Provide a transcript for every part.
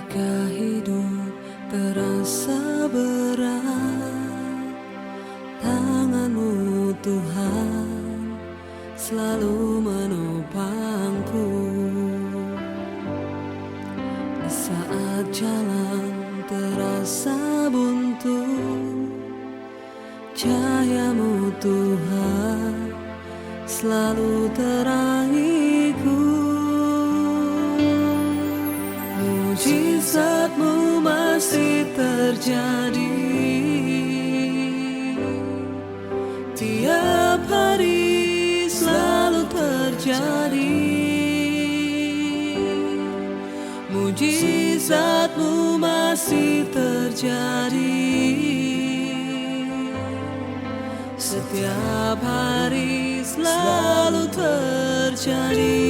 Ketika hidup terasa berat, tangan-Mu Tuhan selalu menopangku. Di saat jalan terasa buntu, cahaya-Mu Tuhan selalu terangiku. Mujizat-Mu masih terjadi tiap hari, selalu terjadi. Mujizat-Mu masih terjadi setiap hari, selalu terjadi.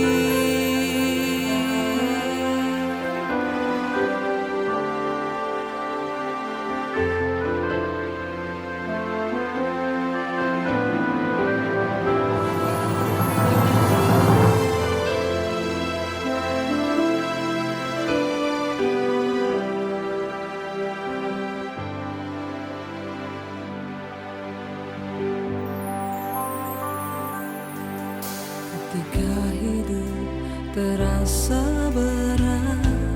Ketika hidup terasa berat,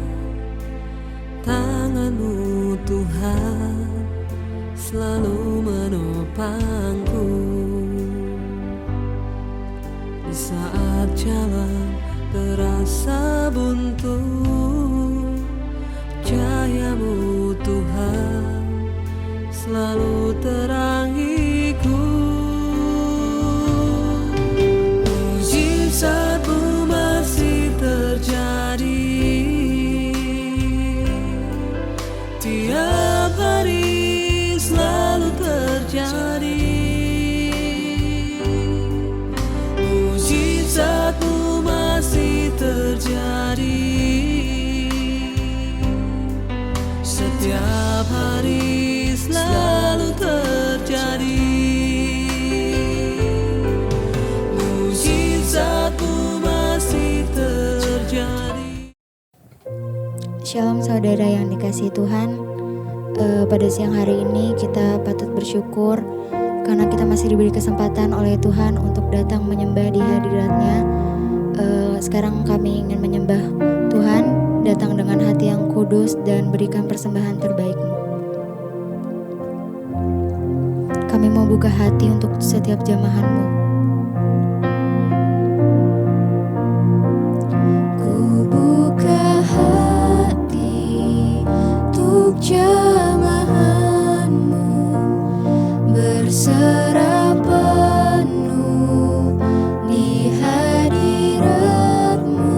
tangan-Mu Tuhan selalu menopangku. Di saat jalan terasa buntu, cahaya-Mu Tuhan selalu terangiku. Mujizat-Mu masih terjadi tiap hari, selalu terjadi. Mujizat-Mu masih terjadi setiap hari, selalu terjadi. Mujizat-Mu masih terjadi. Shalom saudara yang dikasihi Tuhan. Pada siang hari ini kita patut bersyukur karena kita masih diberi kesempatan oleh Tuhan untuk datang menyembah di hadirat-Nya. Sekarang kami ingin menyembah Tuhan, datang dengan hati yang kudus dan berikan persembahan terbaik-Mu. Kami mau buka hati untuk setiap jamahan-Mu. Ku buka hati untuk jamahan-Mu, berserah penuh di hadirat-Mu.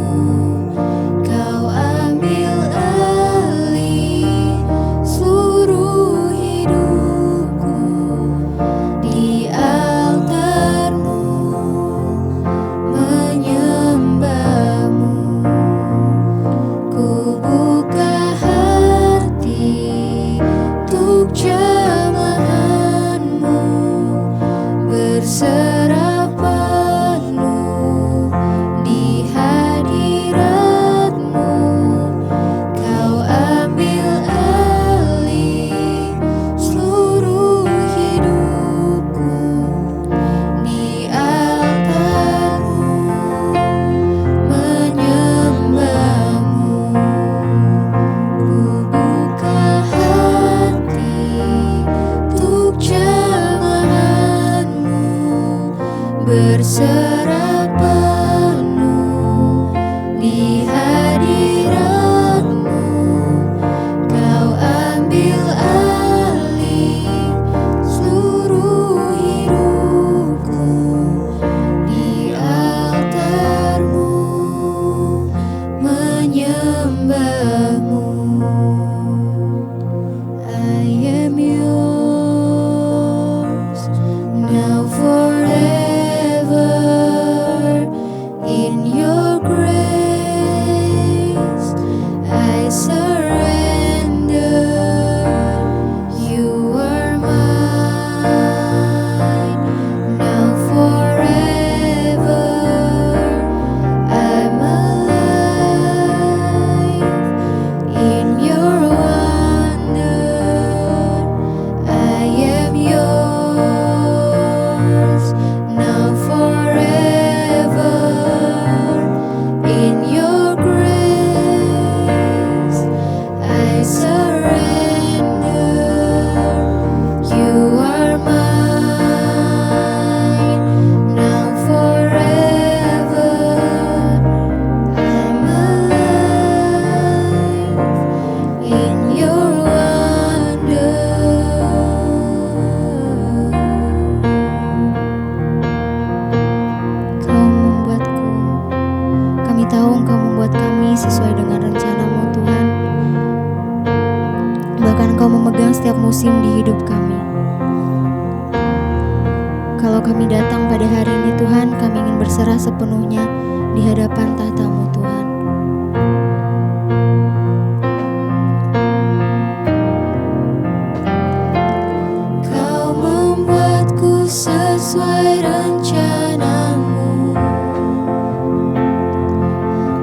Kau ambil alih seluruh hidupku di altar-Mu. sesuai dengan rencana-Mu Tuhan. Bahkan Engkau memegang setiap musim di hidup kami. Kalau kami datang pada hari ini Tuhan, kami ingin berserah sepenuhnya di hadapan tahta-Mu Tuhan. Kau membuatku sesuai rencana-Mu.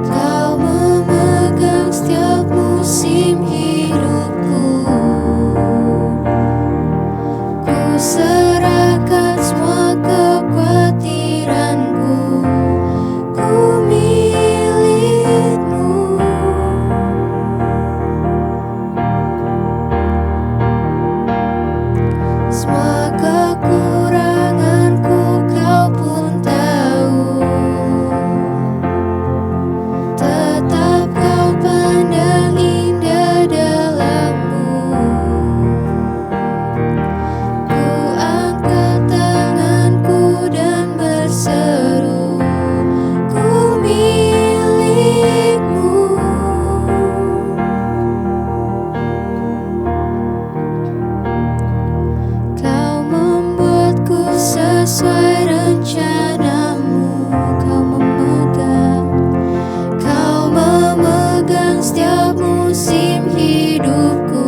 Kau memegang setiap musim hidupku. Ku serahkan semua kekhawatiranku. Ku milik-Mu. Semua kekuranganku Kau pun tahu. Tetap Kau pandang indah dalam-Mu. Ku angkat tanganku dan berseru, ku milik-Mu. Kau membuatku sesuai rencana-Mu. Kau memegang setiap musim hidupku.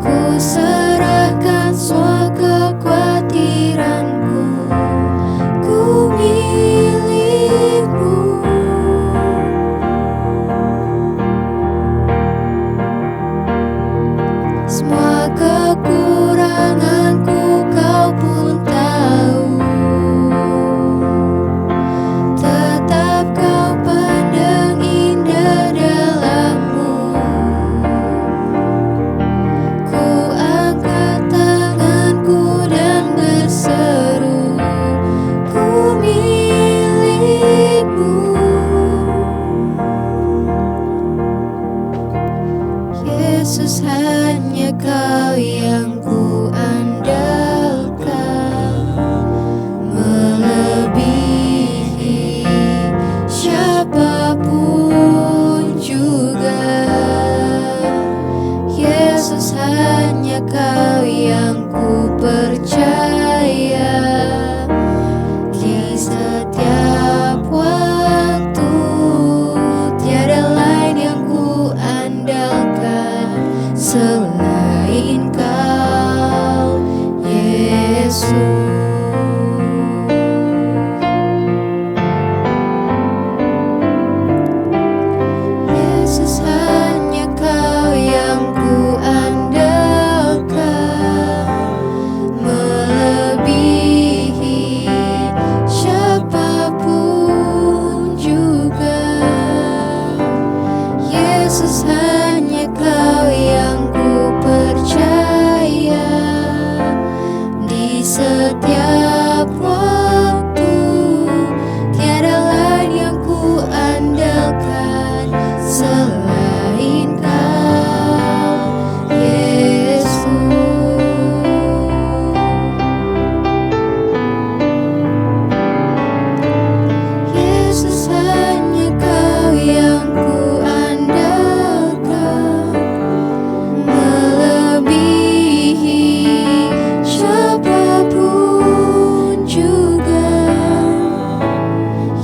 Ku serahkan semua kekhawatiranku. Ku milik-Mu. Semua kekuranganku Kau pun tahu. Tetap Kau pandang indah dalam-Mu. Ku angkat tanganku dan berseru, ku milik-Mu. Yesus, hanya Kau yang ku andalkan, melebihi siapapun juga. Yesus, hanya Kau yang ku percaya. Di setiap waktu tiada lain yang ku andalkan selain Kau, Yesus. Yesus, hanya Kau yang ku andalkan, melebihi siapapun juga. Yesus, hanya Kau yang ku percaya. Di setiap waktu tiada lain yang ku andalkan selain Kau, Yesus. Yesus, hanya Kau yang ku andalkan, melebihi siapapun juga.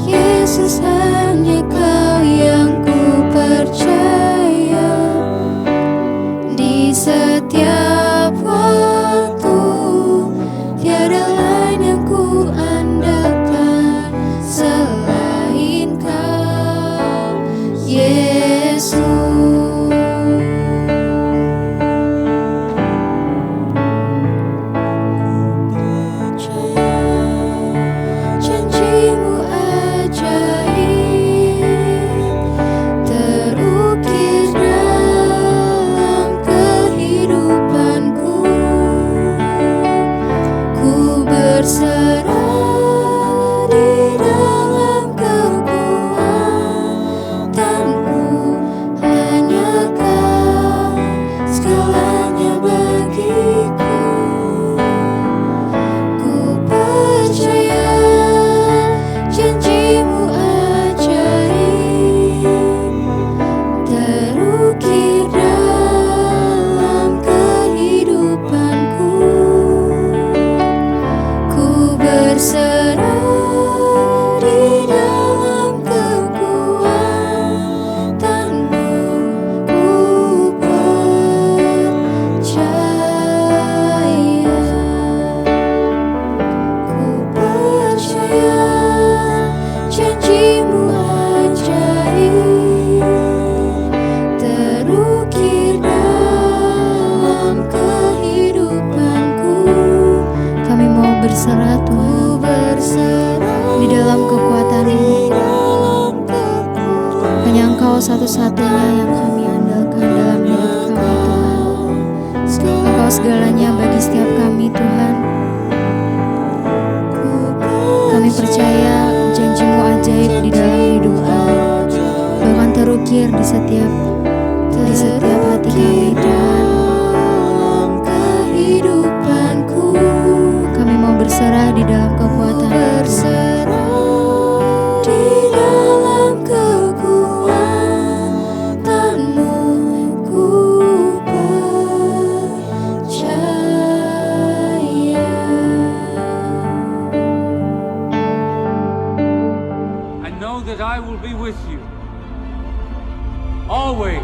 Yesus, hanya Kau yang ku percaya. Di setiap waktu tiada lain yang ku andalkan selain Kau, Yesus. Janji-Mu ajaib terukir dalam kehidupanku. Ku berserah di dalam kekuatanmu. Engkau satu-satunya yang kami andalkan dalam hidup kami Tuhan. Engkau segalanya bagi setiap kami Tuhan. Kami percaya janji-Mu ajaib di dalam hidup kami, bahkan terukir di setiap hati kami Tuhan. Kehidupanku, Kami mau berserah di dalam kekuatan berserah di dalam kekuatan-Mu, ku percaya. I know that I will be with you always.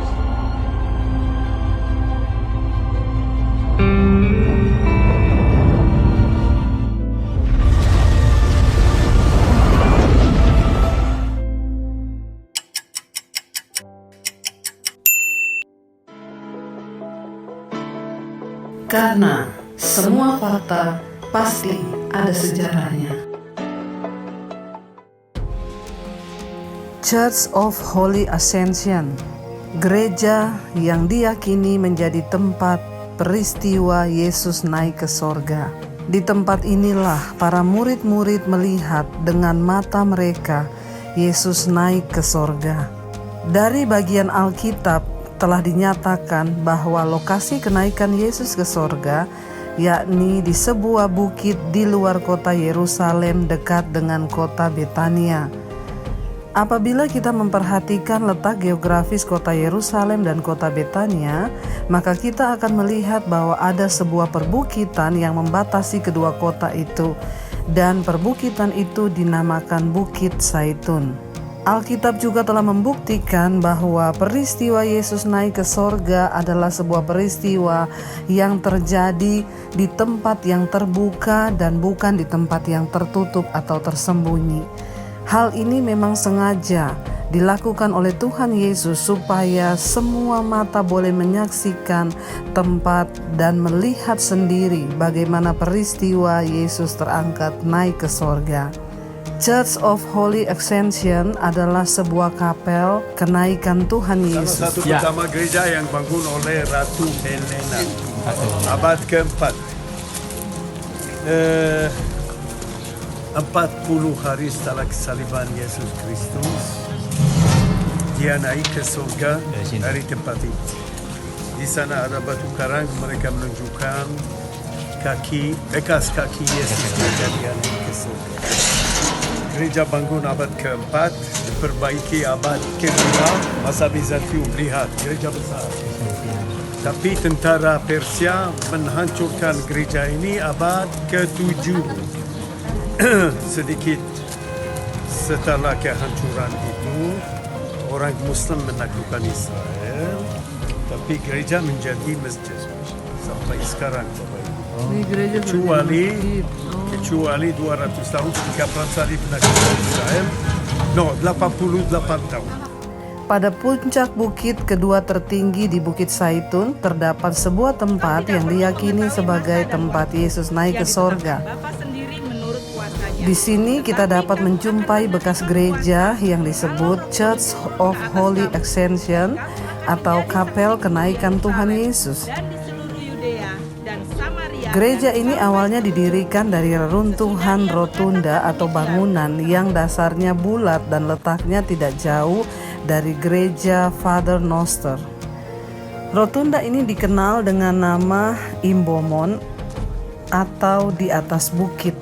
Karena semua fakta pasti ada sejarahnya. Church of Holy Ascension, gereja yang diyakini menjadi tempat peristiwa Yesus naik ke sorga. Di tempat inilah para murid-murid melihat dengan mata mereka Yesus naik ke sorga. Dari bagian Alkitab telah dinyatakan bahwa lokasi kenaikan Yesus ke sorga yakni di sebuah bukit di luar kota Yerusalem dekat dengan kota Betania. Apabila kita memperhatikan letak geografis kota Yerusalem dan kota Betania, maka kita akan melihat bahwa ada sebuah perbukitan yang membatasi kedua kota itu, dan perbukitan itu dinamakan Bukit Zaitun. Alkitab juga telah membuktikan bahwa peristiwa Yesus naik ke sorga adalah sebuah peristiwa yang terjadi di tempat yang terbuka dan bukan di tempat yang tertutup atau tersembunyi. Hal ini memang sengaja dilakukan oleh Tuhan Yesus supaya semua mata boleh menyaksikan tempat dan melihat sendiri bagaimana peristiwa Yesus terangkat naik ke sorga. Church of Holy Ascension adalah sebuah kapel kenaikan Tuhan Yesus. Salah satu pertama gereja yang bangun oleh Ratu Helena, abad keempat. 40 hari setelah kesaliban Yesus Kristus, dia naik ke surga dari tempat itu. Di sana ada batu karang, mereka menunjukkan bekas kaki Yesus ketika dia naik ke surga. Gereja bangun abad keempat, diperbaiki abad kedua, masa Bizantium. Lihat, gereja besar. Tapi tentara Persia menghancurkan gereja ini abad ke-7. Sedikit setelah kehancuran itu, orang Muslim menaklukkan Israel, tapi gereja menjadi masjid sampai sekarang. Kecuali 200 tahun ketika Perang Salib menaklukkan Israel. 88 tahun. Pada puncak bukit kedua tertinggi di Bukit Zaitun terdapat sebuah tempat yang diyakini sebagai tempat Yesus naik ke sorga. Di sini kita dapat menjumpai bekas gereja yang disebut Church of Holy Ascension atau Kapel Kenaikan Tuhan Yesus. Gereja ini awalnya didirikan dari reruntuhan rotunda atau bangunan yang dasarnya bulat dan letaknya tidak jauh dari gereja Father Noster. Rotunda ini dikenal dengan nama Imbomon atau di atas bukit.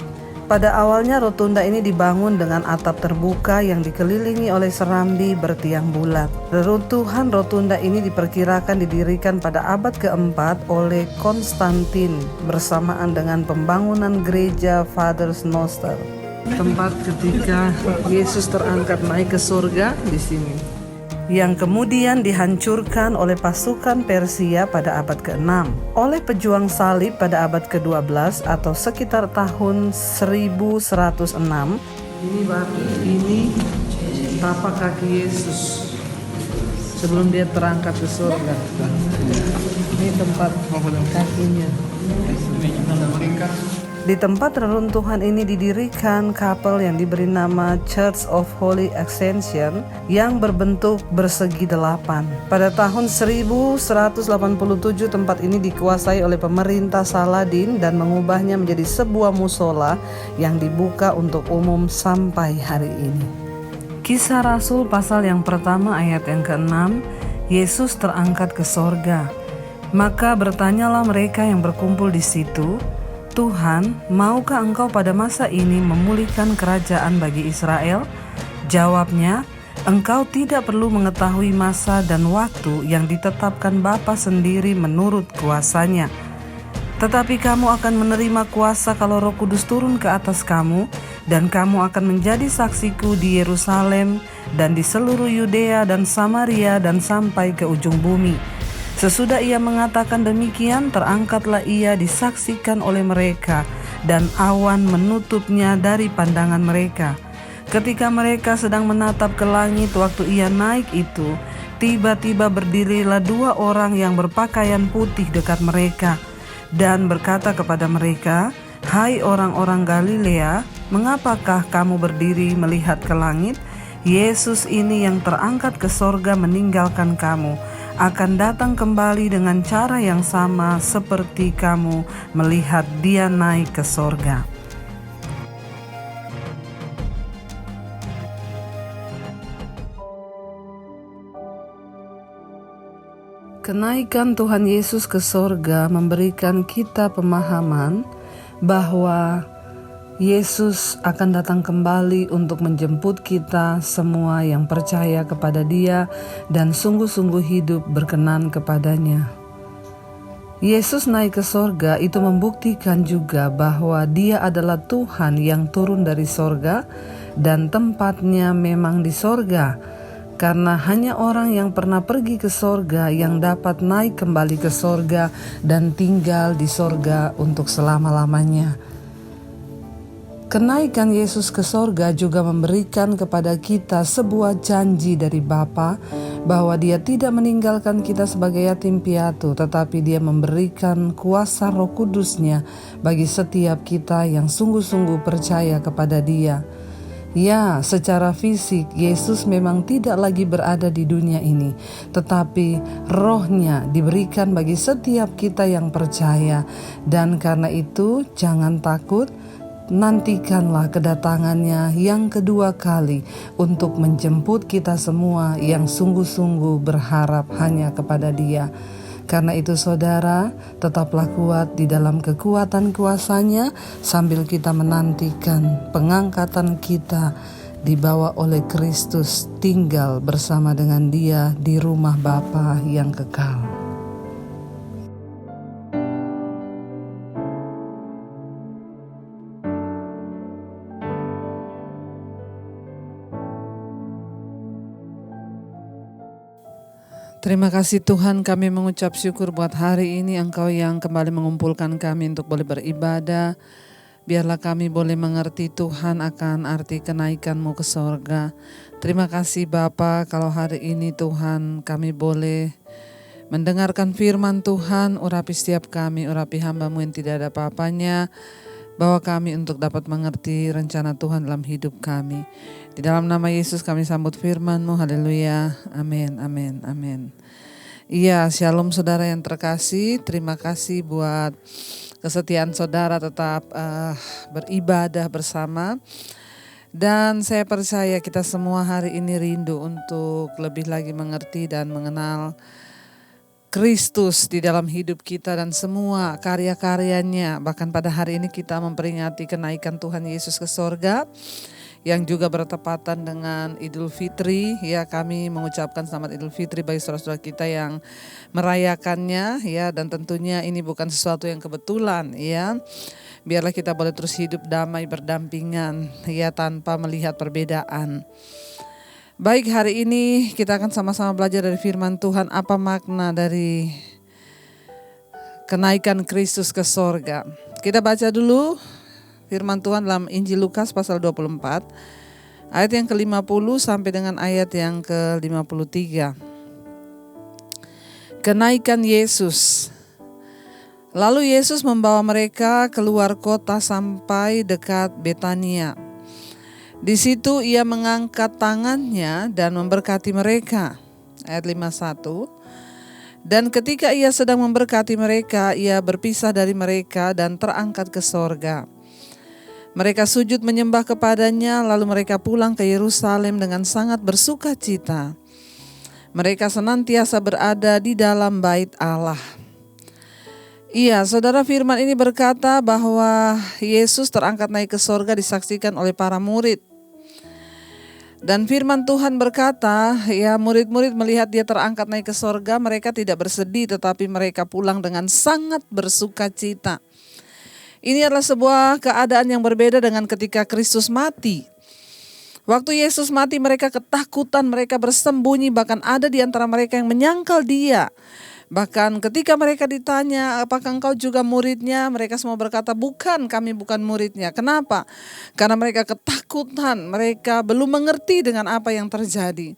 Pada awalnya rotunda ini dibangun dengan atap terbuka yang dikelilingi oleh serambi bertiang bulat. Reruntuhan rotunda ini diperkirakan didirikan pada abad keempat oleh Konstantin bersamaan dengan pembangunan gereja Father Noster. Tempat ketika Yesus terangkat naik ke surga di sini, yang kemudian dihancurkan oleh pasukan Persia pada abad ke-6, oleh pejuang salib pada abad ke-12 atau sekitar tahun 1106. Ini tapak kaki Yesus sebelum dia terangkat ke surga. Ini tempat kakinya. Di tempat reruntuhan ini didirikan kapel yang diberi nama Church of Holy Ascension yang berbentuk persegi 8. Pada tahun 1187 tempat ini dikuasai oleh pemerintah Saladin dan mengubahnya menjadi sebuah musola yang dibuka untuk umum sampai hari ini. Kisah Rasul pasal yang pertama ayat yang ke-6, Yesus terangkat ke sorga. Maka bertanyalah mereka yang berkumpul di situ, Tuhan, maukah Engkau pada masa ini memulihkan kerajaan bagi Israel? Jawabnya, Engkau tidak perlu mengetahui masa dan waktu yang ditetapkan Bapa sendiri menurut kuasanya. Tetapi kamu akan menerima kuasa kalau Roh Kudus turun ke atas kamu, dan kamu akan menjadi saksiku di Yerusalem dan di seluruh Yudea dan Samaria dan sampai ke ujung bumi. Sesudah ia mengatakan demikian, terangkatlah ia disaksikan oleh mereka, dan awan menutupnya dari pandangan mereka. Ketika mereka sedang menatap ke langit waktu ia naik itu, tiba-tiba berdirilah 2 orang yang berpakaian putih dekat mereka, dan berkata kepada mereka, "Hai orang-orang Galilea, mengapakah kamu berdiri melihat ke langit? Yesus ini yang terangkat ke sorga meninggalkan kamu, akan datang kembali dengan cara yang sama seperti kamu melihat dia naik ke sorga." Kenaikan Tuhan Yesus ke sorga memberikan kita pemahaman bahwa Yesus akan datang kembali untuk menjemput kita semua yang percaya kepada Dia dan sungguh-sungguh hidup berkenan kepadanya. Yesus naik ke sorga itu membuktikan juga bahwa Dia adalah Tuhan yang turun dari sorga dan tempatnya memang di sorga. Karena hanya orang yang pernah pergi ke sorga yang dapat naik kembali ke sorga dan tinggal di sorga untuk selama-lamanya. Kenaikan Yesus ke sorga juga memberikan kepada kita sebuah janji dari Bapa bahwa Dia tidak meninggalkan kita sebagai yatim piatu, tetapi Dia memberikan kuasa Roh Kudus-Nya bagi setiap kita yang sungguh-sungguh percaya kepada Dia. Ya, secara fisik Yesus memang tidak lagi berada di dunia ini, tetapi Roh-Nya diberikan bagi setiap kita yang percaya. Dan karena itu jangan takut, nantikanlah kedatangannya yang kedua kali untuk menjemput kita semua yang sungguh-sungguh berharap hanya kepada Dia. Karena itu saudara, tetaplah kuat di dalam kekuatan kuasa-Nya sambil kita menantikan pengangkatan kita dibawa oleh Kristus tinggal bersama dengan Dia di rumah Bapa yang kekal. Terima kasih Tuhan, kami mengucap syukur buat hari ini Engkau yang kembali mengumpulkan kami untuk boleh beribadah. Biarlah kami boleh mengerti Tuhan akan arti kenaikan-Mu ke sorga. Terima kasih Bapa, kalau hari ini Tuhan kami boleh mendengarkan firman Tuhan. Urapi setiap kami, urapi hamba-Mu yang tidak ada apa-apanya. Bawa kami untuk dapat mengerti rencana Tuhan dalam hidup kami. Di dalam nama Yesus kami sambut firman-Mu. Haleluya. Amin, amin, amin. Iya, shalom saudara yang terkasih. Terima kasih buat kesetiaan saudara tetap beribadah bersama. Dan saya percaya kita semua hari ini rindu untuk lebih lagi mengerti dan mengenal Kristus di dalam hidup kita dan semua karya-karyanya. Bahkan pada hari ini kita memperingati kenaikan Tuhan Yesus ke sorga yang juga bertepatan dengan Idul Fitri. Ya, kami mengucapkan selamat Idul Fitri bagi saudara-saudara kita yang merayakannya ya, dan tentunya ini bukan sesuatu yang kebetulan ya. Biarlah kita boleh terus hidup damai berdampingan ya, tanpa melihat perbedaan. Baik, hari ini kita akan sama-sama belajar dari firman Tuhan apa makna dari kenaikan Kristus ke sorga. Kita baca dulu firman Tuhan dalam Injil Lukas pasal 24 ayat yang ke-50 sampai dengan ayat yang ke-53. Kenaikan Yesus. Lalu Yesus membawa mereka keluar kota sampai dekat Betania. Di situ ia mengangkat tangannya dan memberkati mereka. Ayat 51. Dan ketika ia sedang memberkati mereka, ia berpisah dari mereka dan terangkat ke sorga. Mereka sujud menyembah kepadanya, lalu mereka pulang ke Yerusalem dengan sangat bersuka cita. Mereka senantiasa berada di dalam bait Allah. Iya, saudara, firman ini berkata bahwa Yesus terangkat naik ke sorga disaksikan oleh para murid. Dan firman Tuhan berkata, ya, murid-murid melihat dia terangkat naik ke sorga, mereka tidak bersedih tetapi mereka pulang dengan sangat bersuka cita. Ini adalah sebuah keadaan yang berbeda dengan ketika Kristus mati. Waktu Yesus mati mereka ketakutan, mereka bersembunyi, bahkan ada di antara mereka yang menyangkal dia. Bahkan ketika mereka ditanya, apakah engkau juga muridnya? Mereka semua berkata, bukan, kami bukan muridnya. Kenapa? Karena mereka ketakutan, mereka belum mengerti dengan apa yang terjadi.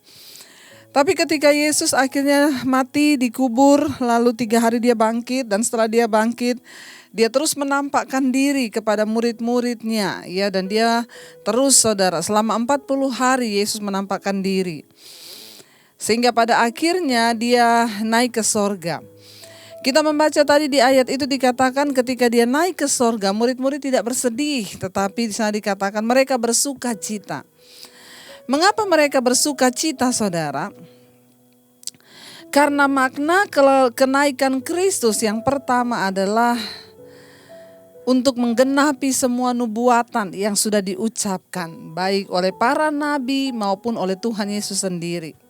Tapi ketika Yesus akhirnya mati, dikubur, lalu 3 hari dia bangkit, dan setelah dia bangkit, dia terus menampakkan diri kepada murid-muridnya, ya, dan dia terus, saudara, selama 40 hari Yesus menampakkan diri. Sehingga pada akhirnya dia naik ke sorga. Kita membaca tadi di ayat itu dikatakan ketika dia naik ke sorga, murid-murid tidak bersedih, tetapi di sana dikatakan mereka bersuka cita. Mengapa mereka bersuka cita, saudara? Karena makna kenaikan Kristus yang pertama adalah untuk menggenapi semua nubuatan yang sudah diucapkan, baik oleh para nabi maupun oleh Tuhan Yesus sendiri.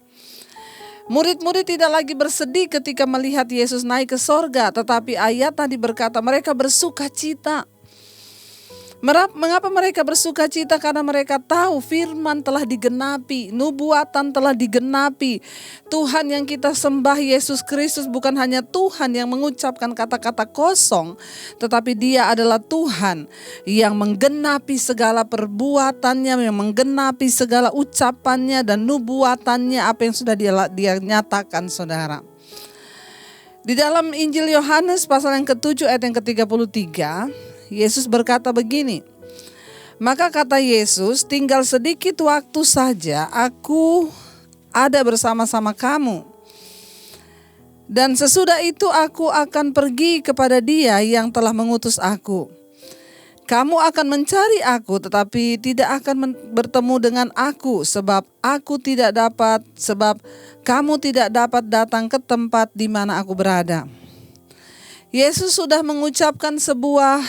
Murid-murid tidak lagi bersedih ketika melihat Yesus naik ke sorga, tetapi ayat tadi berkata mereka bersuka cita. Mengapa mereka bersuka cita? Karena mereka tahu firman telah digenapi, nubuatan telah digenapi. Tuhan yang kita sembah, Yesus Kristus, bukan hanya Tuhan yang mengucapkan kata-kata kosong, tetapi Dia adalah Tuhan yang menggenapi segala perbuatannya, yang menggenapi segala ucapannya dan nubuatannya, apa yang sudah dia nyatakan, saudara. Di dalam Injil Yohanes pasal yang ke-7 ayat yang ke-33, Yesus berkata begini, maka kata Yesus, tinggal sedikit waktu saja aku ada bersama-sama kamu. Dan sesudah itu aku akan pergi kepada Dia yang telah mengutus aku. Kamu akan mencari aku tetapi tidak akan bertemu dengan aku sebab kamu tidak dapat datang ke tempat di mana aku berada. Yesus sudah mengucapkan sebuah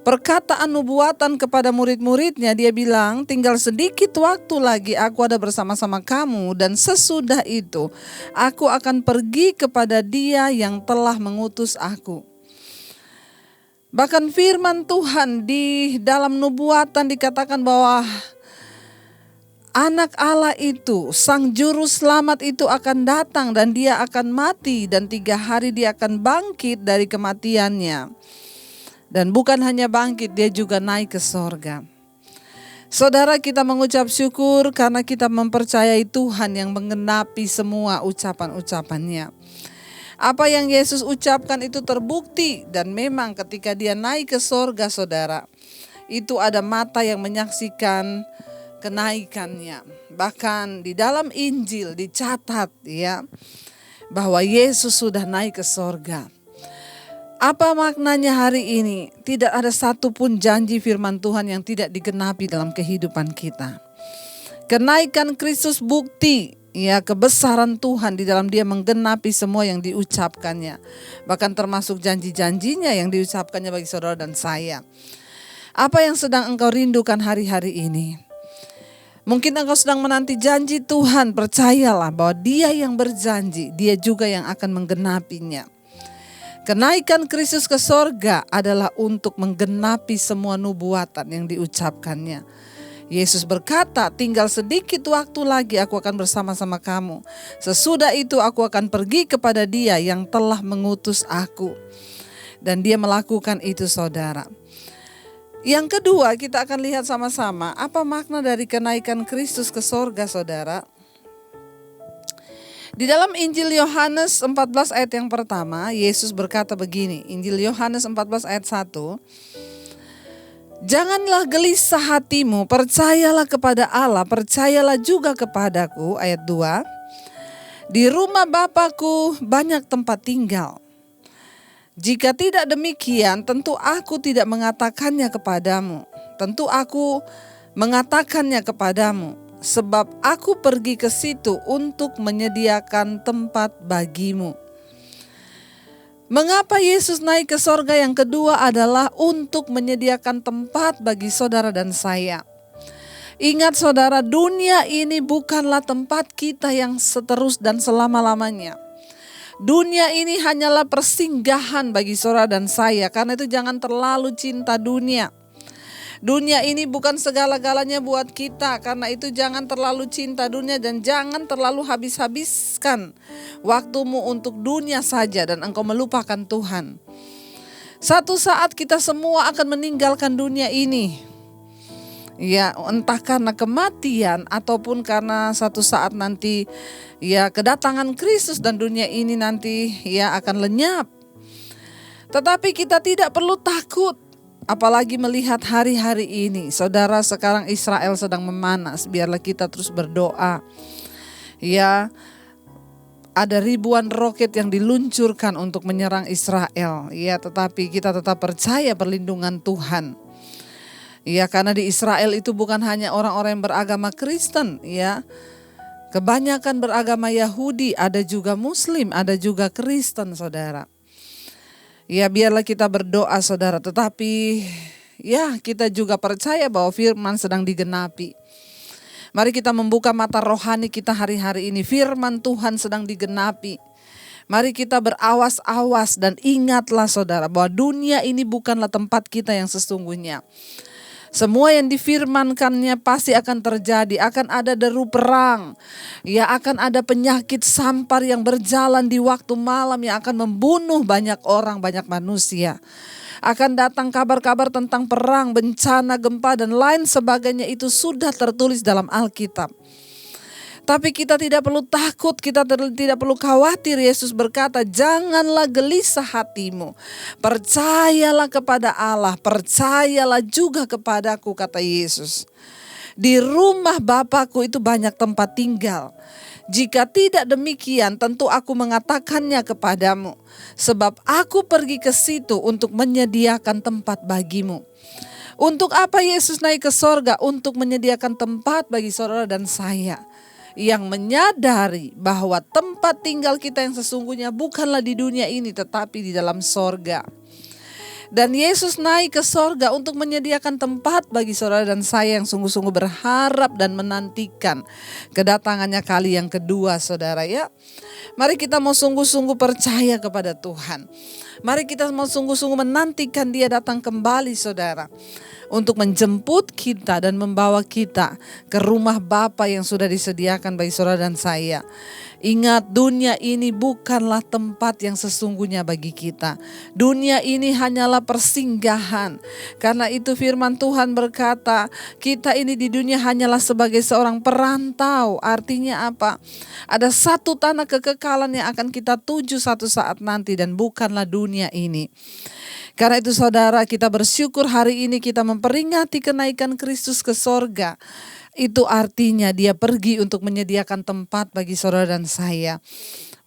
perkataan nubuatan kepada murid-muridnya. Dia bilang, tinggal sedikit waktu lagi aku ada bersama-sama kamu, dan sesudah itu aku akan pergi kepada Dia yang telah mengutus aku. Bahkan firman Tuhan di dalam nubuatan dikatakan bahwa Anak Allah itu, Sang Juru Selamat itu akan datang dan Dia akan mati dan 3 hari Dia akan bangkit dari kematiannya. Dan bukan hanya bangkit, Dia juga naik ke sorga. Saudara, kita mengucap syukur karena kita mempercayai Tuhan yang menggenapi semua ucapan-ucapannya. Apa yang Yesus ucapkan itu terbukti, dan memang ketika Dia naik ke sorga, saudara, itu ada mata yang menyaksikan kenaikannya. Bahkan di dalam Injil dicatat, ya, bahwa Yesus sudah naik ke sorga. Apa maknanya hari ini? Tidak ada satupun janji firman Tuhan yang tidak digenapi dalam kehidupan kita. Kenaikan Kristus bukti, ya, kebesaran Tuhan di dalam Dia menggenapi semua yang diucapkannya. Bahkan termasuk janji-janjinya yang diucapkannya bagi saudara dan saya. Apa yang sedang engkau rindukan hari-hari ini? Mungkin engkau sedang menanti janji Tuhan, percayalah bahwa Dia yang berjanji, Dia juga yang akan menggenapinya. Kenaikan Kristus ke sorga adalah untuk menggenapi semua nubuatan yang diucapkannya. Yesus berkata, tinggal sedikit waktu lagi aku akan bersama-sama kamu. Sesudah itu aku akan pergi kepada Dia yang telah mengutus aku. Dan Dia melakukan itu, saudara. Yang kedua, kita akan lihat sama-sama apa makna dari kenaikan Kristus ke sorga, saudara. Di dalam Injil Yohanes 14 ayat yang pertama, Yesus berkata begini, Injil Yohanes 14 ayat 1, "Janganlah gelisah hatimu, percayalah kepada Allah, percayalah juga kepadaku." Ayat 2, "Di rumah Bapakku banyak tempat tinggal. Jika tidak demikian, tentu aku tidak mengatakannya kepadamu. Tentu aku mengatakannya kepadamu. Sebab aku pergi ke situ untuk menyediakan tempat bagimu." Mengapa Yesus naik ke sorga? Yang kedua adalah untuk menyediakan tempat bagi saudara dan saya. Ingat saudara, dunia ini bukanlah tempat kita yang seterus dan selama-lamanya. Dunia ini hanyalah persinggahan bagi saudara dan saya. Karena itu jangan terlalu cinta dunia. Dunia ini bukan segala-galanya buat kita. Karena itu jangan terlalu cinta dunia dan jangan terlalu habis-habiskan waktumu untuk dunia saja dan engkau melupakan Tuhan. Satu saat kita semua akan meninggalkan dunia ini. Ya, entah karena kematian ataupun karena satu saat nanti ya kedatangan Kristus dan dunia ini nanti ya akan lenyap. Tetapi kita tidak perlu takut. Apalagi melihat hari-hari ini, saudara, sekarang Israel sedang memanas. Biarlah kita terus berdoa. Ya, ada ribuan roket yang diluncurkan untuk menyerang Israel. Ya, tetapi kita tetap percaya perlindungan Tuhan. Ya, karena di Israel itu bukan hanya orang-orang yang beragama Kristen. Ya, kebanyakan beragama Yahudi, ada juga Muslim, ada juga Kristen, saudara. Ya, biarlah kita berdoa saudara, tetapi ya kita juga percaya bahwa firman sedang digenapi. Mari kita membuka mata rohani kita hari-hari ini, firman Tuhan sedang digenapi. Mari kita berawas-awas dan ingatlah saudara bahwa dunia ini bukanlah tempat kita yang sesungguhnya. Semua yang difirmankannya pasti akan terjadi, akan ada deru perang, ya akan ada penyakit sampar yang berjalan di waktu malam yang akan membunuh banyak orang, banyak manusia. Akan datang kabar-kabar tentang perang, bencana, gempa dan lain sebagainya, itu sudah tertulis dalam Alkitab. Tapi kita tidak perlu takut, kita tidak perlu khawatir. Yesus berkata, janganlah gelisah hatimu. Percayalah kepada Allah, percayalah juga kepadaku, kata Yesus. Di rumah Bapakku itu banyak tempat tinggal. Jika tidak demikian, tentu aku mengatakannya kepadamu. Sebab aku pergi ke situ untuk menyediakan tempat bagimu. Untuk apa Yesus naik ke sorga? Untuk menyediakan tempat bagi saudara dan saya. Yang menyadari bahwa tempat tinggal kita yang sesungguhnya bukanlah di dunia ini tetapi di dalam sorga. Dan Yesus naik ke sorga untuk menyediakan tempat bagi saudara dan saya yang sungguh-sungguh berharap dan menantikan kedatangannya kali yang kedua, saudara ya. Mari kita mau sungguh-sungguh percaya kepada Tuhan. Mari kita mau sungguh-sungguh menantikan Dia datang kembali, saudara. Untuk menjemput kita dan membawa kita ke rumah Bapa yang sudah disediakan bagi saudara dan saya. Ingat, dunia ini bukanlah tempat yang sesungguhnya bagi kita. Dunia ini hanyalah persinggahan. Karena itu firman Tuhan berkata, kita ini di dunia hanyalah sebagai seorang perantau. Artinya apa? Ada satu tanah kekekalan yang akan kita tuju satu saat nanti dan bukanlah dunia ini. Karena itu saudara, kita bersyukur hari ini kita memperingati kenaikan Kristus ke sorga. Itu artinya Dia pergi untuk menyediakan tempat bagi saudara dan saya.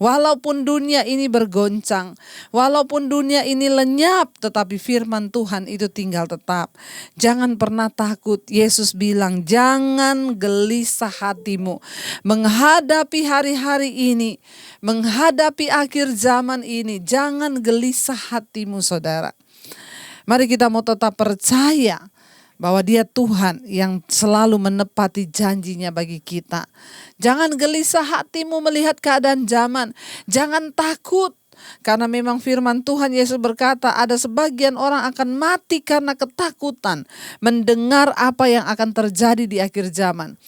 Walaupun dunia ini bergoncang, walaupun dunia ini lenyap, tetapi firman Tuhan itu tinggal tetap. Jangan pernah takut. Yesus bilang, jangan gelisah hatimu menghadapi hari-hari ini, menghadapi akhir zaman ini. Jangan gelisah hatimu, saudara. Mari kita mau tetap percaya bahwa Dia Tuhan yang selalu menepati janjinya bagi kita. Jangan gelisah hatimu melihat keadaan zaman. Jangan takut. Karena memang firman Tuhan Yesus berkata ada sebagian orang akan mati karena ketakutan mendengar apa yang akan terjadi di akhir zaman.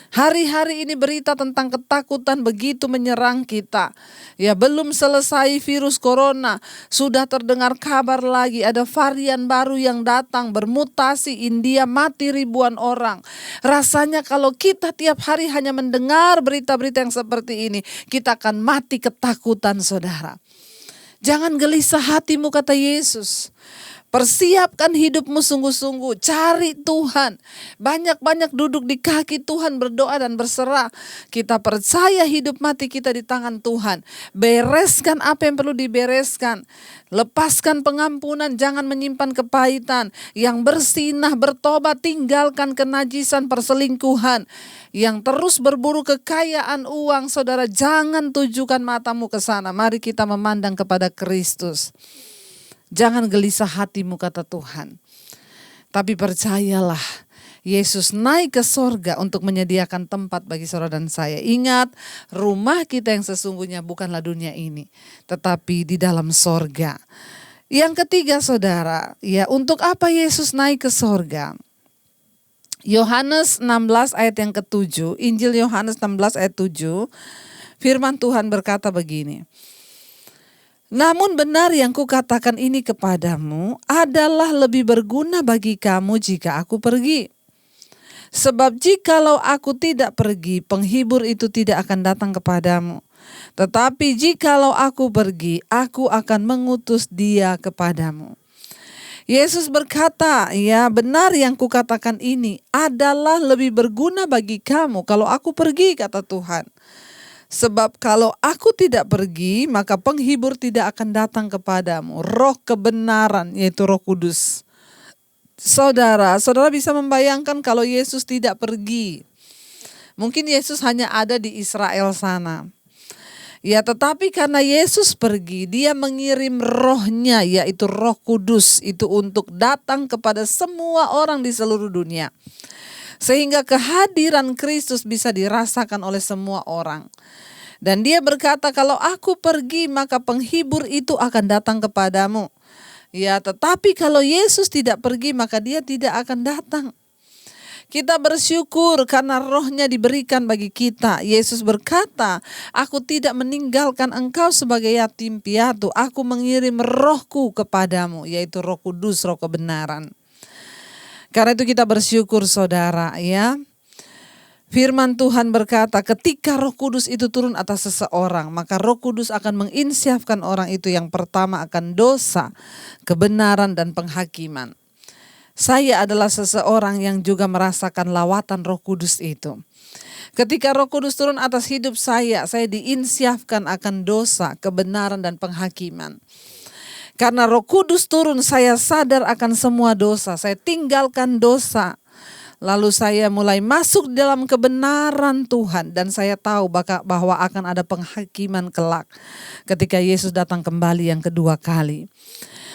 Hari-hari ini berita tentang ketakutan begitu menyerang kita. Ya, belum selesai virus corona, sudah terdengar kabar lagi ada varian baru yang datang bermutasi, India mati ribuan orang. Rasanya kalau kita tiap hari hanya mendengar berita-berita yang seperti ini, kita akan mati ketakutan, saudara. Jangan gelisah hatimu, kata Yesus. Persiapkan hidupmu sungguh-sungguh, cari Tuhan. Banyak-banyak duduk di kaki Tuhan, berdoa dan berserah. Kita percaya hidup mati kita di tangan Tuhan. Bereskan apa yang perlu dibereskan. Lepaskan pengampunan, jangan menyimpan kepahitan. Yang bersinah, bertobat, tinggalkan kenajisan, perselingkuhan. Yang terus berburu kekayaan uang, saudara, jangan tujukan matamu ke sana. Mari kita memandang kepada Kristus. Jangan gelisah hatimu, kata Tuhan. Tapi percayalah, Yesus naik ke sorga untuk menyediakan tempat bagi saudara dan saya. Ingat, rumah kita yang sesungguhnya bukanlah dunia ini, tetapi di dalam sorga. Yang ketiga, saudara, ya, untuk apa Yesus naik ke sorga? Yohanes 16 ayat yang ke-7, Injil Yohanes 16 ayat 7, firman Tuhan berkata begini. Namun benar yang kukatakan ini kepadamu adalah lebih berguna bagi kamu jika aku pergi. Sebab jikalau aku tidak pergi, penghibur itu tidak akan datang kepadamu. Tetapi jikalau aku pergi, aku akan mengutus dia kepadamu. Yesus berkata, ya, benar yang kukatakan ini adalah lebih berguna bagi kamu kalau aku pergi, kata Tuhan. Sebab kalau aku tidak pergi, maka penghibur tidak akan datang kepadamu. Roh kebenaran, yaitu Roh Kudus. Saudara bisa membayangkan kalau Yesus tidak pergi. Mungkin Yesus hanya ada di Israel sana. Ya, tetapi karena Yesus pergi, dia mengirim rohnya, yaitu Roh Kudus, itu untuk datang kepada semua orang di seluruh dunia. Sehingga kehadiran Kristus bisa dirasakan oleh semua orang. Dan dia berkata, kalau aku pergi maka penghibur itu akan datang kepadamu. Ya, tetapi kalau Yesus tidak pergi maka dia tidak akan datang. Kita bersyukur karena rohnya diberikan bagi kita. Yesus berkata, aku tidak meninggalkan engkau sebagai yatim piatu. Aku mengirim rohku kepadamu, yaitu Roh Kudus, Roh kebenaran. Karena itu kita bersyukur, saudara, ya. Firman Tuhan berkata, ketika Roh Kudus itu turun atas seseorang, maka Roh Kudus akan menginsyafkan orang itu yang pertama akan dosa, kebenaran dan penghakiman. Saya adalah seseorang yang juga merasakan lawatan Roh Kudus itu. Ketika Roh Kudus turun atas hidup saya diinsyafkan akan dosa, kebenaran dan penghakiman. Karena Roh Kudus turun, saya sadar akan semua dosa, saya tinggalkan dosa. Lalu saya mulai masuk dalam kebenaran Tuhan dan saya tahu bahwa akan ada penghakiman kelak ketika Yesus datang kembali yang kedua kali.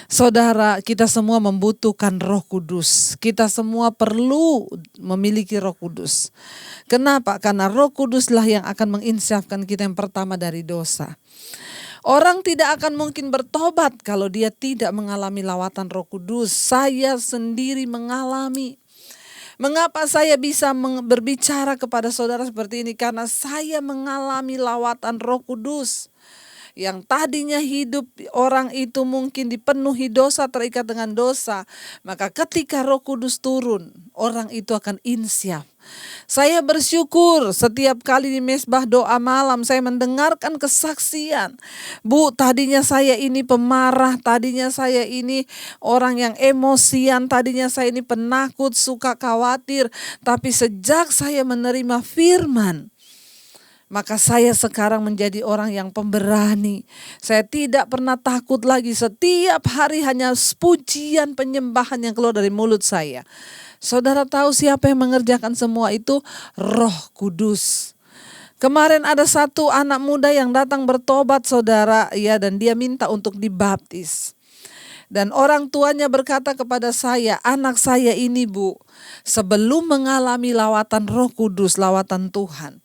Saudara, kita semua membutuhkan Roh Kudus. Kita semua perlu memiliki Roh Kudus. Kenapa? Karena Roh Kuduslah yang akan menginsyafkan kita yang pertama dari dosa. Orang tidak akan mungkin bertobat kalau dia tidak mengalami lawatan Roh Kudus. Saya sendiri mengalami. Mengapa saya bisa berbicara kepada saudara seperti ini? Karena saya mengalami lawatan Roh Kudus. Yang tadinya hidup orang itu mungkin dipenuhi dosa, terikat dengan dosa. Maka ketika Roh Kudus turun, orang itu akan insyaf. Saya bersyukur setiap kali di mesbah doa malam saya mendengarkan kesaksian. Bu, tadinya saya ini pemarah, tadinya saya ini orang yang emosian, tadinya saya ini penakut, suka khawatir. Tapi sejak saya menerima firman, maka saya sekarang menjadi orang yang pemberani. Saya tidak pernah takut lagi. Setiap hari hanya pujian penyembahan yang keluar dari mulut saya. Saudara tahu siapa yang mengerjakan semua itu? Roh Kudus. Kemarin ada satu anak muda yang datang bertobat, saudara, ya, dan dia minta untuk dibaptis. Dan orang tuanya berkata kepada saya, anak saya ini, Bu, sebelum mengalami lawatan Roh Kudus, lawatan Tuhan,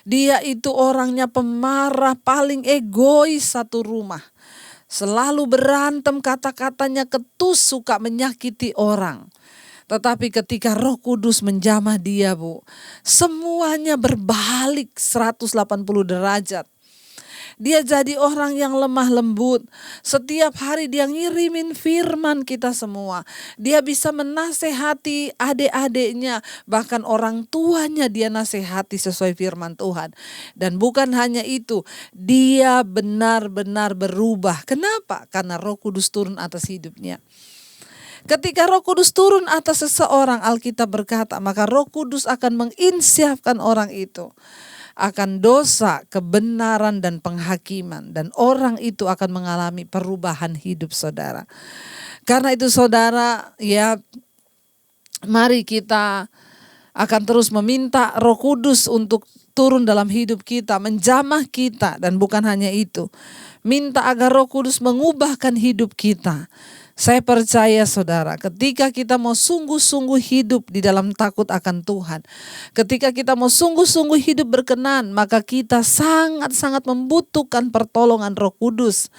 dia itu orangnya pemarah, paling egois satu rumah. Selalu berantem, kata-katanya ketus, suka menyakiti orang. Tetapi ketika Roh Kudus menjamah dia, Bu, semuanya berbalik 180 derajat. Dia jadi orang yang lemah lembut. Setiap hari dia ngirimin firman kita semua. Dia bisa menasehati adik-adiknya, bahkan orang tuanya dia nasehati sesuai firman Tuhan. Dan bukan hanya itu, dia benar-benar berubah. Kenapa? Karena Roh Kudus turun atas hidupnya. Ketika Roh Kudus turun atas seseorang, Alkitab berkata, maka Roh Kudus akan menginsyafkan orang itu akan dosa, kebenaran, dan penghakiman. Dan orang itu akan mengalami perubahan hidup saudara. Karena itu saudara, ya mari kita akan terus meminta Roh Kudus untuk turun dalam hidup kita, menjamah kita. Dan bukan hanya itu, minta agar Roh Kudus mengubahkan hidup kita. Saya percaya saudara, ketika kita mau sungguh-sungguh hidup di dalam takut akan Tuhan, ketika kita mau sungguh-sungguh hidup berkenan, maka kita sangat-sangat membutuhkan pertolongan Roh Kudus.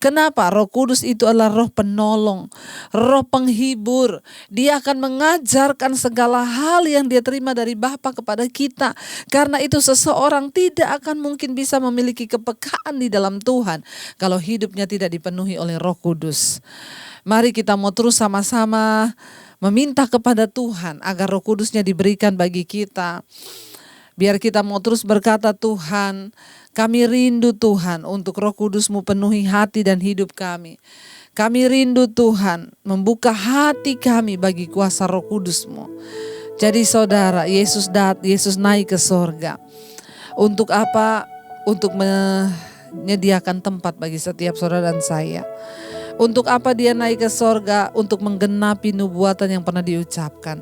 Kenapa? Roh Kudus itu adalah roh penolong, roh penghibur. Dia akan mengajarkan segala hal yang dia terima dari Bapa kepada kita. Karena itu seseorang tidak akan mungkin bisa memiliki kepekaan di dalam Tuhan kalau hidupnya tidak dipenuhi oleh Roh Kudus. Mari kita mau terus sama-sama meminta kepada Tuhan agar Roh Kudusnya diberikan bagi kita. Biar kita mau terus berkata, Tuhan, kami rindu Tuhan untuk Roh Kudus-Mu penuhi hati dan hidup kami. Kami rindu Tuhan membuka hati kami bagi kuasa Roh Kudus-Mu. Jadi saudara, Yesus naik ke sorga. Untuk apa? Untuk menyediakan tempat bagi setiap saudara dan saya. Untuk apa dia naik ke sorga? Untuk menggenapi nubuatan yang pernah diucapkan.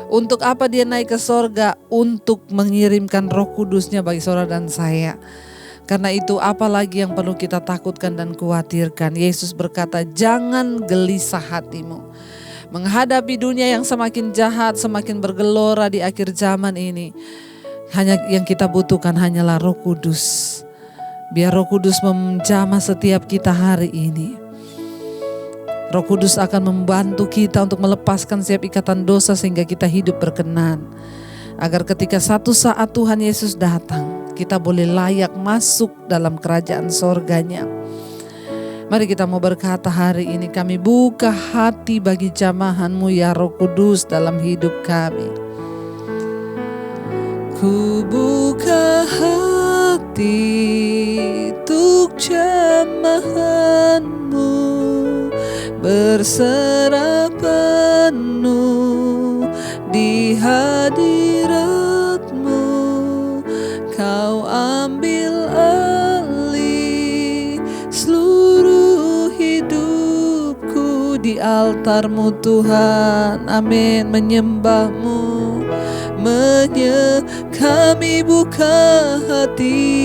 Untuk apa dia naik ke sorga? Untuk mengirimkan Roh Kudusnya bagi saudara dan saya. Karena itu apalagi yang perlu kita takutkan dan khawatirkan. Yesus berkata, jangan gelisah hatimu. Menghadapi dunia yang semakin jahat, semakin bergelora di akhir zaman ini. Hanya yang kita butuhkan hanyalah Roh Kudus. Biar Roh Kudus menjamah setiap kita hari ini. Roh Kudus akan membantu kita untuk melepaskan setiap ikatan dosa sehingga kita hidup berkenan. Agar ketika satu saat Tuhan Yesus datang, kita boleh layak masuk dalam kerajaan sorganya. Mari kita mau berkata hari ini, kami buka hati bagi jamahan-Mu ya Roh Kudus dalam hidup kami. Ku buka hati untuk jamahan-Mu, berserah penuh di hadirat-Mu. Kau ambil alih seluruh hidupku di altar-Mu Tuhan. Amin. Menyembah-Mu, kami buka hati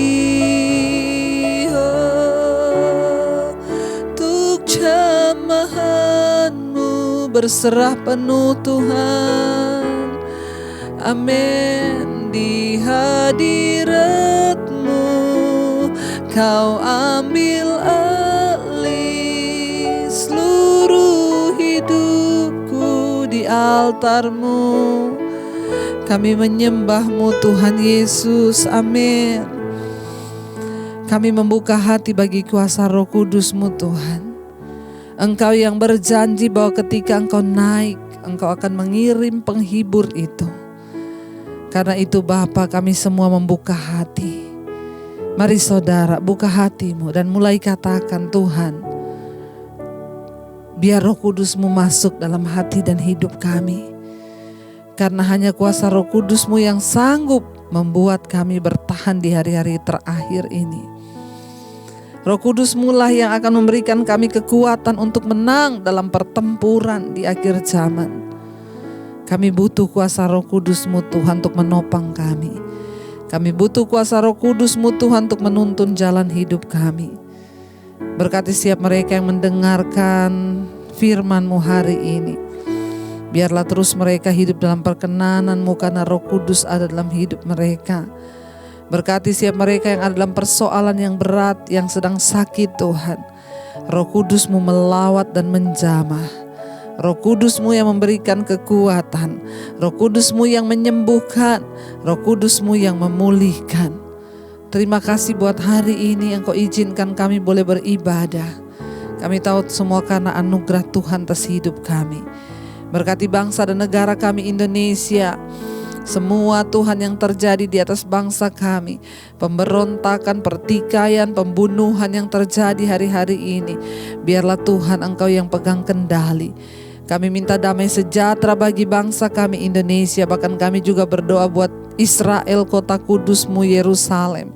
untuk jamahan-Mu, berserah penuh Tuhan. Amin. Di hadirat-Mu Kau ambil alih seluruh hidupku di altar-Mu. Kami menyembah-Mu Tuhan Yesus, amin. Kami membuka hati bagi kuasa Roh Kudus-Mu Tuhan. Engkau yang berjanji bahwa ketika Engkau naik, Engkau akan mengirim penghibur itu. Karena itu Bapa, kami semua membuka hati. Mari saudara, buka hatimu dan mulai katakan, Tuhan, biar Roh Kudus-Mu masuk dalam hati dan hidup kami. Karena hanya kuasa Roh Kudus-Mu yang sanggup membuat kami bertahan di hari-hari terakhir ini. Roh Kudus-Mu lah yang akan memberikan kami kekuatan untuk menang dalam pertempuran di akhir zaman. Kami butuh kuasa Roh Kudus-Mu Tuhan untuk menopang kami. Kami butuh kuasa Roh Kudus-Mu Tuhan untuk menuntun jalan hidup kami. Berkati setiap mereka yang mendengarkan firman-Mu hari ini. Biarlah terus mereka hidup dalam perkenanan-Mu karena Roh Kudus ada dalam hidup mereka. Berkati setiap mereka yang ada dalam persoalan yang berat, yang sedang sakit Tuhan. Roh Kudus-Mu melawat dan menjamah. Roh Kudus-Mu yang memberikan kekuatan, Roh Kudus-Mu yang menyembuhkan, Roh Kudus-Mu yang memulihkan. Terima kasih buat hari ini Engkau izinkan kami boleh beribadah. Kami tahu semua karena anugerah Tuhan atas hidup kami. Berkati bangsa dan negara kami Indonesia. Semua Tuhan yang terjadi di atas bangsa kami, pemberontakan, pertikaian, pembunuhan yang terjadi hari-hari ini, biarlah Tuhan Engkau yang pegang kendali. Kami minta damai sejahtera bagi bangsa kami Indonesia. Bahkan kami juga berdoa buat Israel, kota kudus-Mu Yerusalem.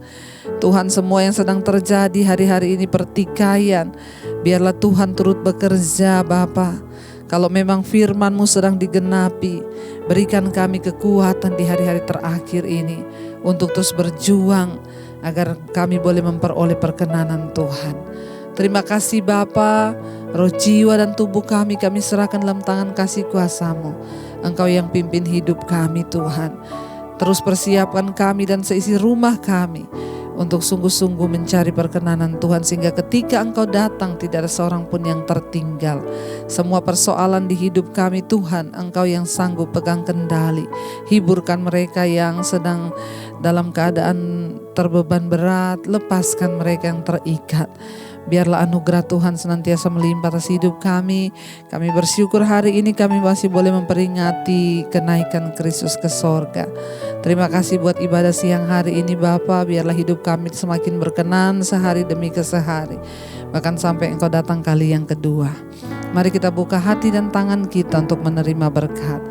Tuhan, semua yang sedang terjadi hari-hari ini pertikaian, biarlah Tuhan turut bekerja Bapa. Kalau memang firman-Mu sedang digenapi, berikan kami kekuatan di hari-hari terakhir ini untuk terus berjuang agar kami boleh memperoleh perkenanan Tuhan. Terima kasih Bapa, roh jiwa dan tubuh kami serahkan dalam tangan kasih kuasa-Mu. Engkau yang pimpin hidup kami Tuhan. Terus persiapkan kami dan seisi rumah kami untuk sungguh-sungguh mencari perkenanan Tuhan, sehingga ketika Engkau datang tidak ada seorang pun yang tertinggal. Semua persoalan di hidup kami Tuhan, Engkau yang sanggup pegang kendali. Hiburkan mereka yang sedang dalam keadaan terbeban berat, lepaskan mereka yang terikat. Biarlah anugerah Tuhan senantiasa melimpah atas hidup kami. Kami bersyukur hari ini kami masih boleh memperingati kenaikan Kristus ke sorga. Terima kasih buat ibadah siang hari ini Bapa. Biarlah hidup kami semakin berkenan sehari demi sehari, bahkan sampai Engkau datang kali yang kedua. Mari kita buka hati dan tangan kita untuk menerima berkat.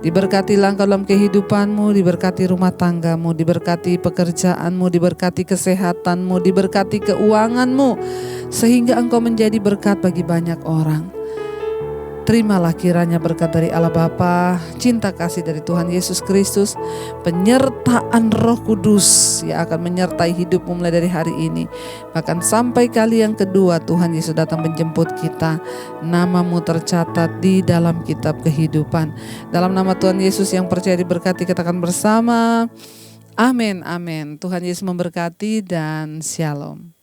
Diberkatilah Engkau dalam kehidupanmu, diberkati rumah tanggamu, diberkati pekerjaanmu, diberkati kesehatanmu, diberkati keuanganmu, sehingga Engkau menjadi berkat bagi banyak orang. Terimalah kiranya berkat dari Allah Bapa, cinta kasih dari Tuhan Yesus Kristus, penyertaan Roh Kudus yang akan menyertai hidupmu mulai dari hari ini, bahkan sampai kali yang kedua Tuhan Yesus datang menjemput kita. Namamu tercatat di dalam kitab kehidupan. Dalam nama Tuhan Yesus yang percaya diberkati, katakan bersama, amin, amin. Tuhan Yesus memberkati dan shalom.